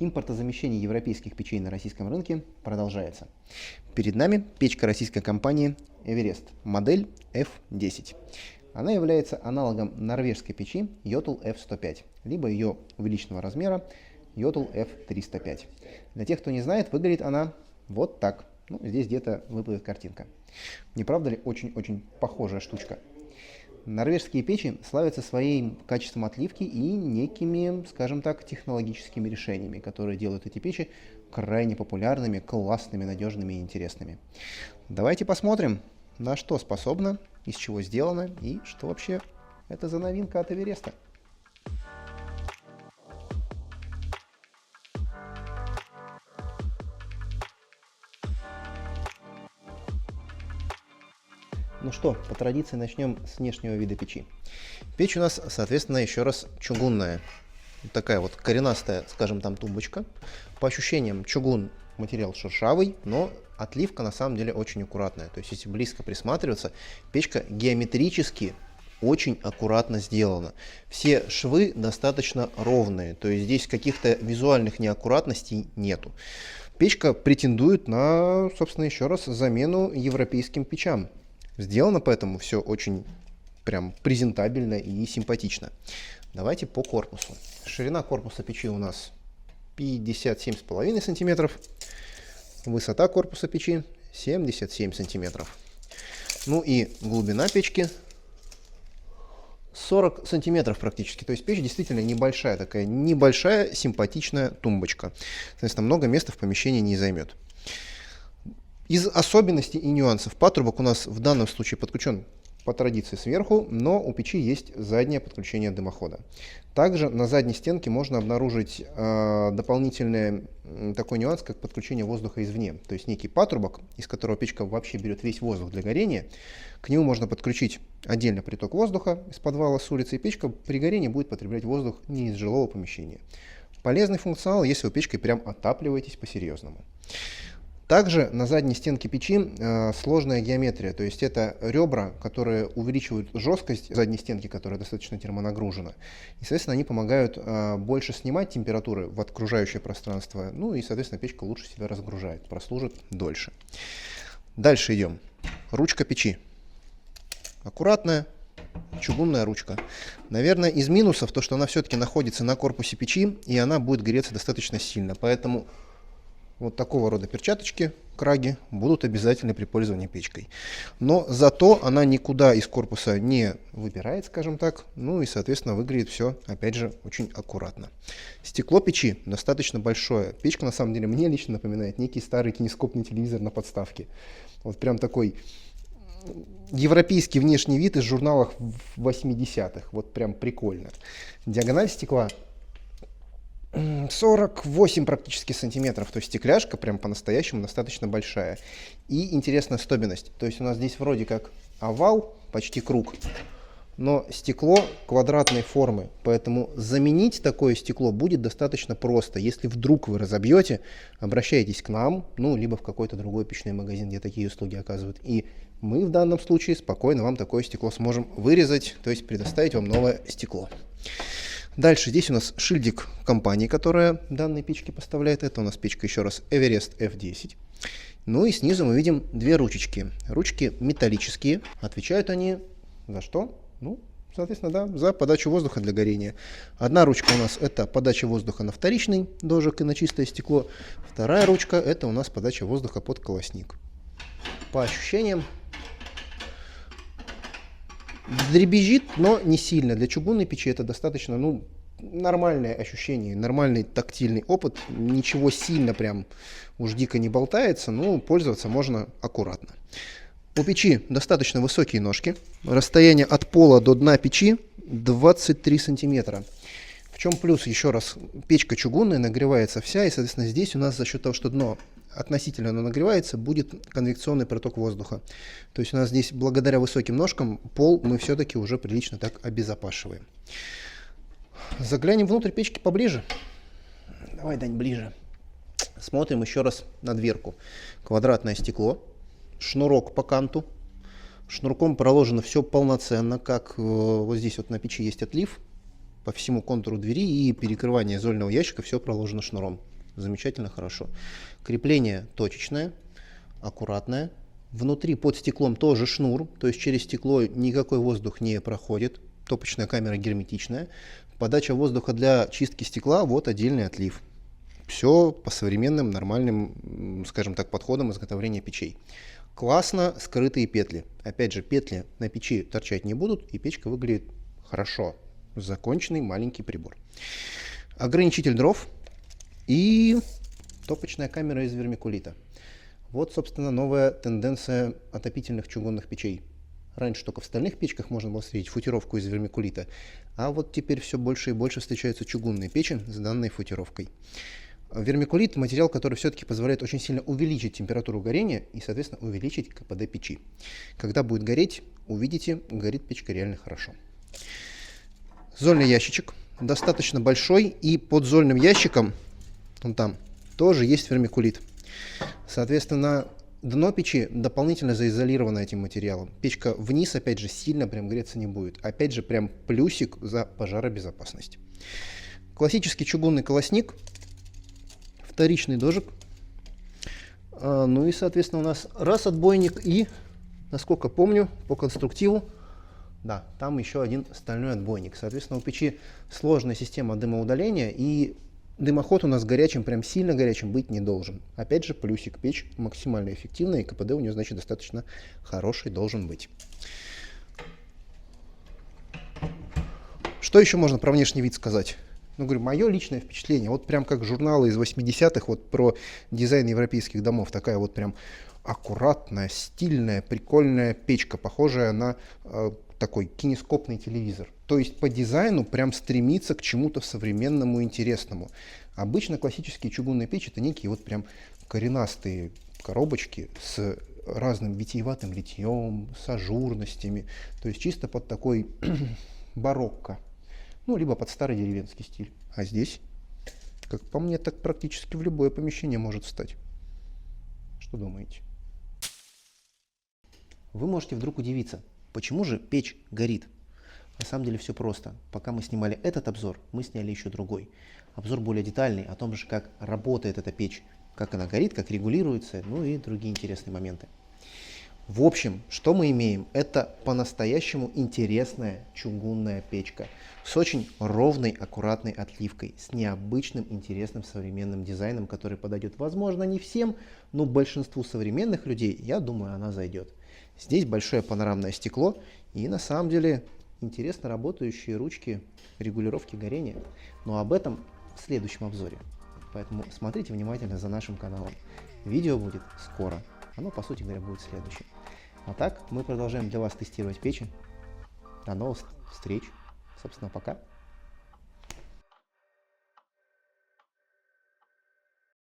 Импортозамещение европейских печей на российском рынке продолжается. Перед нами печка российской компании Эверест, модель F10. Она является аналогом норвежской печи Jotun F105, либо ее увеличенного размера Jotun F305. Для тех, кто не знает, выглядит она вот так. Ну, здесь где-то выплывет картинка. Не правда ли очень-очень похожая штучка? Норвежские печи славятся своим качеством отливки и некими, скажем так, технологическими решениями, которые делают эти печи крайне популярными, классными, надежными и интересными. Давайте посмотрим, на что способна, из чего сделана и что вообще это за новинка от Эвереста. Ну что, по традиции начнем с внешнего вида печи. Печь у нас, соответственно, еще раз чугунная. Такая вот коренастая, скажем, там тумбочка. По ощущениям, чугун материал шершавый, но отливка на самом деле очень аккуратная. То есть, если близко присматриваться, печка геометрически очень аккуратно сделана. Все швы достаточно ровные, то есть здесь каких-то визуальных неаккуратностей нету. Печка претендует на, собственно, еще раз замену европейским печам. Сделано поэтому все очень прям презентабельно и симпатично. Давайте по корпусу. Ширина корпуса печи у нас 57,5 сантиметров. Высота корпуса печи 77 сантиметров. Ну и глубина печки 40 сантиметров практически. То есть печь действительно небольшая, такая небольшая симпатичная тумбочка. Соответственно, много места в помещении не займет. Из особенностей и нюансов патрубок у нас в данном случае подключен по традиции сверху, но у печи есть заднее подключение дымохода. Также на задней стенке можно обнаружить дополнительный такой нюанс, как подключение воздуха извне. То есть некий патрубок, из которого печка вообще берет весь воздух для горения. К нему можно подключить отдельно приток воздуха из подвала с улицы, и печка при горении будет потреблять воздух не из жилого помещения. Полезный функционал, если вы печкой прям отапливаетесь по-серьезному. Также на задней стенке печи сложная геометрия, то есть это ребра, которые увеличивают жесткость задней стенки, которая достаточно термонагружена. И, соответственно, они помогают больше снимать температуры в окружающее пространство, ну и, соответственно, печка лучше себя разгружает, прослужит дольше. Дальше идем. Ручка печи. Аккуратная, чугунная ручка. Наверное, из минусов то, что она все-таки находится на корпусе печи, и она будет греться достаточно сильно, поэтому вот такого рода перчаточки, краги, будут обязательны при пользовании печкой. Но зато она никуда из корпуса не выпирает, скажем так. Ну и, соответственно, выглядит все, опять же, очень аккуратно. Стекло печи достаточно большое. Печка, на самом деле, мне лично напоминает некий старый кинескопный телевизор на подставке. Вот прям такой европейский внешний вид из журналов 80-х. Вот прям прикольно. Диагональ стекла 48 практически сантиметров, то есть стекляшка прям по-настоящему достаточно большая. И интересная особенность, то есть у нас здесь вроде как овал, почти круг, но стекло квадратной формы, поэтому заменить такое стекло будет достаточно просто. Если вдруг вы разобьете, обращайтесь к нам, ну, либо в какой-то другой печной магазин, где такие услуги оказывают. И мы в данном случае спокойно вам такое стекло сможем вырезать, то есть предоставить вам новое стекло. Дальше здесь у нас шильдик компании, которая данные печки поставляет. Это у нас печка, еще раз, Эверест F10. Ну и снизу мы видим две ручечки. Ручки металлические. Отвечают они за что? Ну, соответственно, да, за подачу воздуха для горения. Одна ручка у нас это подача воздуха на вторичный дожик и на чистое стекло. Вторая ручка это у нас подача воздуха под колосник. По ощущениям, дребезжит, но не сильно. Для чугунной печи это достаточно, ну, нормальное ощущение, нормальный тактильный опыт. Ничего сильно прям уж дико не болтается, но пользоваться можно аккуратно. У печи достаточно высокие ножки. Расстояние от пола до дна печи 23 сантиметра. В чем плюс? Еще раз, печка чугунная, нагревается вся, и, соответственно, здесь у нас за счет того, что дно относительно оно нагревается, будет конвекционный проток воздуха. То есть у нас здесь благодаря высоким ножкам пол мы все-таки уже прилично так обезопашиваем. Заглянем внутрь печки поближе. Давай, Дань, ближе. Смотрим еще раз на дверку. Квадратное стекло, шнурок по канту. Шнурком проложено все полноценно, как вот здесь вот на печи есть отлив по всему контуру двери и перекрывание зольного ящика, все проложено шнуром. замечательно, хорошо. Крепление точечное, аккуратное. Внутри под стеклом тоже шнур, то есть через стекло никакой воздух не проходит. Топочная камера герметичная. Подача воздуха для чистки стекла, вот отдельный отлив. Все по современным, нормальным, скажем так, подходам изготовления печей. Классно скрытые петли. Опять же, петли на печи торчать не будут, и печка выглядит хорошо. Законченный маленький прибор. Ограничитель дров и топочная камера из вермикулита. Вот, собственно, новая тенденция отопительных чугунных печей. Раньше только в стальных печках можно было встретить футировку из вермикулита, а вот теперь все больше и больше встречаются чугунные печи с данной футировкой. Вермикулит – материал, который все-таки позволяет очень сильно увеличить температуру горения и, соответственно, увеличить КПД печи. Когда будет гореть, увидите, горит печка реально хорошо. Зольный ящичек достаточно большой, и под зольным ящиком, вон там, тоже есть вермикулит. Соответственно, дно печи дополнительно заизолировано этим материалом. Печка вниз, опять же, сильно прям греться не будет. Опять же, прям плюсик за пожаробезопасность. Классический чугунный колосник, вторичный дожик. Ну и, соответственно, у нас раз отбойник и, насколько помню, по конструктиву, да, там еще один стальной отбойник. Соответственно, у печи сложная система дымоудаления, и дымоход у нас горячим, прям сильно горячим быть не должен. Опять же, плюсик, печь максимально эффективная, и КПД у нее, значит, достаточно хороший должен быть. Что еще можно про внешний вид сказать? Ну, говорю, мое личное впечатление, вот прям как журналы из 80-х, вот про дизайн европейских домов, такая вот прям аккуратная, стильная, прикольная печка, похожая на такой кинескопный телевизор. То есть по дизайну прям стремится к чему-то современному, интересному. Обычно классические чугунные печи — это некие вот прям коренастые коробочки с разным витиеватым литьем, с ажурностями. То есть чисто под такой барокко. Ну, либо под старый деревенский стиль. А здесь, как по мне, так практически в любое помещение может встать. Что думаете? Вы можете вдруг удивиться, почему же печь горит? На самом деле все просто. Пока мы снимали этот обзор, мы сняли еще другой. Обзор более детальный о том же, как работает эта печь, как она горит, как регулируется, ну и другие интересные моменты. В общем, что мы имеем? Это по-настоящему интересная чугунная печка с очень ровной, аккуратной отливкой, с необычным, интересным современным дизайном, который подойдет, возможно, не всем, но большинству современных людей, я думаю, она зайдет. Здесь большое панорамное стекло и на самом деле интересно работающие ручки регулировки горения. Но об этом в следующем обзоре. Поэтому смотрите внимательно за нашим каналом. Видео будет скоро. Оно, по сути говоря, будет следующим. А так, мы продолжаем для вас тестировать печи. До новых встреч. Собственно, пока.